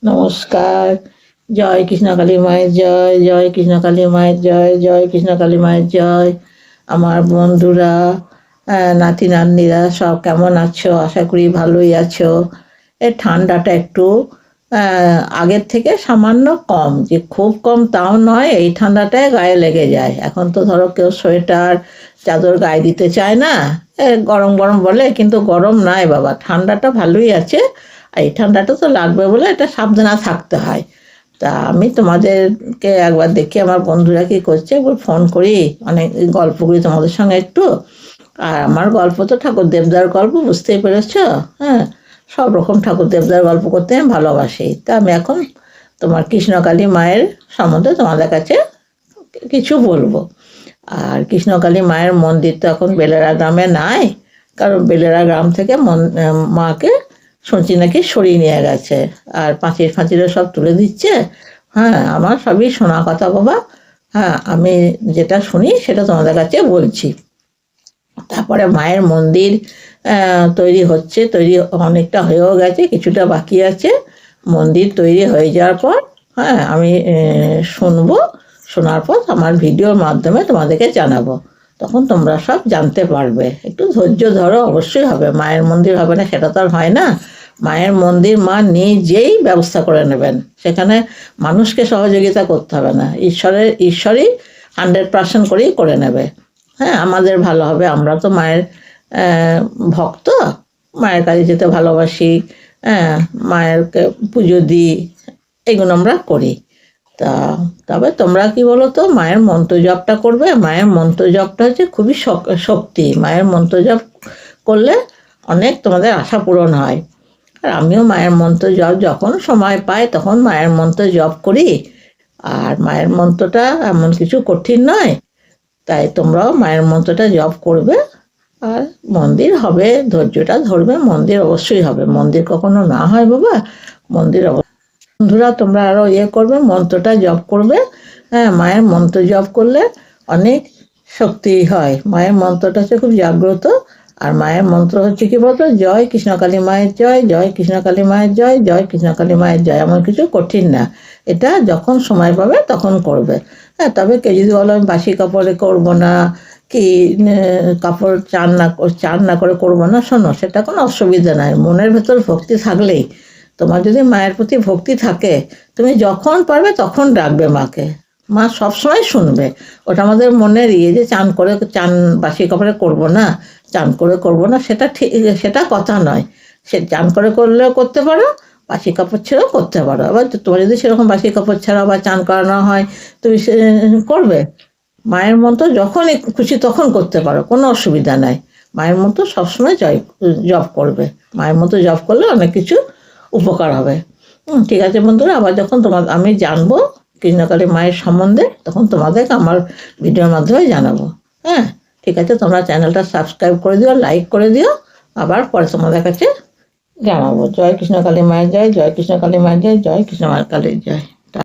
নমস্কার। জয় কৃষ্ণকালী মায়ের জয়, জয় কৃষ্ণকালী মায়ের জয়, জয় কৃষ্ণকালী মায়ের জয়। আমার বন্ধুরা, নাতি নাতনিরা সব কেমন আছো? আশা করি ভালোই আছো। এই ঠান্ডাটা একটু আগের থেকে সামান্য কম, যে খুব কম তাও নয়। এই ঠান্ডাটায় গায়ে লেগে যায়। এখন তো ধরো কেউ সোয়েটার চাদর গায়ে দিতে চায় না, গরম গরম বলে, কিন্তু গরম নাই বাবা, ঠান্ডাটা ভালোই আছে। আর এই ঠান্ডাটা তো লাগবে বলে এটা সাবধানে থাকতে হয়। তা আমি তোমাদেরকে একবার দেখি আমার বন্ধুরা কি করছে, একবার ফোন করি, অনেক গল্প করি তোমাদের সঙ্গে একটু। আর আমার গল্প তো ঠাকুর দেবদার গল্প, বুঝতেই পেরেছ। হ্যাঁ, সব রকম ঠাকুর দেবদার গল্প করতে আমি ভালোবাসি। তা আমি এখন তোমার কৃষ্ণকালী মায়ের সম্বন্ধে তোমাদের কাছে কিছু বলবো। আর কৃষ্ণকালী মায়ের মন্দির তো এখন বেলেরা গ্রামে নাই, কারণ বেলেরা গ্রাম থেকে মাকে শুনছি নাকি সরিয়ে নিয়ে গেছে, আর পাঁচির ফাঁচিরও সব তুলে দিচ্ছে। হ্যাঁ, আমার সবই শোনা কথা বাবা। হ্যাঁ, আমি যেটা শুনি সেটা তোমাদের কাছে বলছি। তারপরে মায়ের মন্দির তৈরি হচ্ছে, তৈরি অনেকটা হয়েও গেছে, কিছুটা বাকি আছে। মন্দির তৈরি হয়ে যাওয়ার পর হ্যাঁ আমি শুনবো, শোনার পর আমার ভিডিওর মাধ্যমে তোমাদেরকে জানাবো। তখন তোমরা সব জানতে পারবে। একটু ধৈর্য ধরো, অবশ্যই হবে। মায়ের মন্দির হবে না সেটা তো আর হয় না। মায়ের মন্দির মা নিজেই ব্যবস্থা করে নেবেন, সেখানে মানুষকে সহযোগিতা করতে হবে না, ঈশ্বরই 100% করেই করে নেবে। হ্যাঁ, আমাদের ভালো হবে। আমরা তো মায়ের ভক্ত, মায়ের কাছে যেতে ভালোবাসি। হ্যাঁ, মায়েরকে পুজো দিই, এগুলো আমরা করি। তা তবে তোমরা কি বলো তো, মায়ের মন্ত্র জপটা করবে। মায়ের মন্ত্র জপটা হচ্ছে খুবই শক্তি। মায়ের মন্ত্র জপ করলে অনেক তোমাদের আশা পূরণ হয়। আর আমিও মায়ের মন্ত্র জপ যখন সময় পাই তখন মায়ের মন্ত্র জপ করি। আর মায়ের মন্ত্রটা এমন কিছু কঠিন নয়, তাই তোমরাও মায়ের মন্ত্রটা জপ করবে। আর মন্দির হবে, ধৈর্যটা ধরবে, মন্দির অবশ্যই হবে। মন্দির কখনো না হয় বাবা, মন্দির বন্ধুরা তোমরা আরও করবে, মন্ত্রটা জপ করবে। হ্যাঁ, মায়ের মন্ত্র জপ করলে অনেক শক্তি হয়। মায়ের মন্ত্রটা হচ্ছে খুব জাগ্রত। আর মায়ের মন্ত্র হচ্ছে কি বলতো, জয় কৃষ্ণকালী মায়ের জয়, জয় কৃষ্ণকালী মায়ের জয়, জয় কৃষ্ণকালী মায়ের জয়। এমন কিছু কঠিন না, এটা যখন সময় পাবে তখন করবে। হ্যাঁ, তবে কেউ যদি বলো আমি বাসি কাপড়ে করবো না, কি কাপড় চান না করে করবো না, শোনো, সেটা কোনো অসুবিধা নাই। মনের ভেতর ভক্তি থাকলেই, তোমার যদি মায়ের প্রতি ভক্তি থাকে, তুমি যখন পারবে তখন ডাকবে মাকে, মা সবসময় শুনবে। ওটা আমাদের মনের যে চান বাসি কাপড়ে করবো না, চান করে করবো না, সেটা ঠিক, সেটা কথা নয়। সে চান করে করলেও করতে পারো, বাসি কাপড় ছেড়েও করতে পারো। আবার তোমার যদি সেরকম বাসি কাপড় ছাড়া বা চান করানো হয়, তুমি করবে। মায়ের মন্ত্র যখনই খুশি তখন করতে পারো, কোনো অসুবিধা নাই। মায়ের মন্ত্র সবসময় জপ করবে। মায়ের মন্ত্র জপ করলে অনেক কিছু উপকার হবে। ঠিক আছে বন্ধুরা, আবার যখন আমি জানবো কৃষ্ণকালী মায়ের সম্বন্ধে, তখন তোমাদেরকে আমার ভিডিওর মাধ্যমে জানাবো। হ্যাঁ, ঠিক আছে, তোমরা চ্যানেলটা সাবস্ক্রাইব করে দিও, লাইক করে দিও। আবার পরে তোমাদের কাছে জানাবো। জয় কৃষ্ণকালী মায়ের জয়, জয় কৃষ্ণকালী মায়ের জয়, জয় কৃষ্ণ কালীর জয়।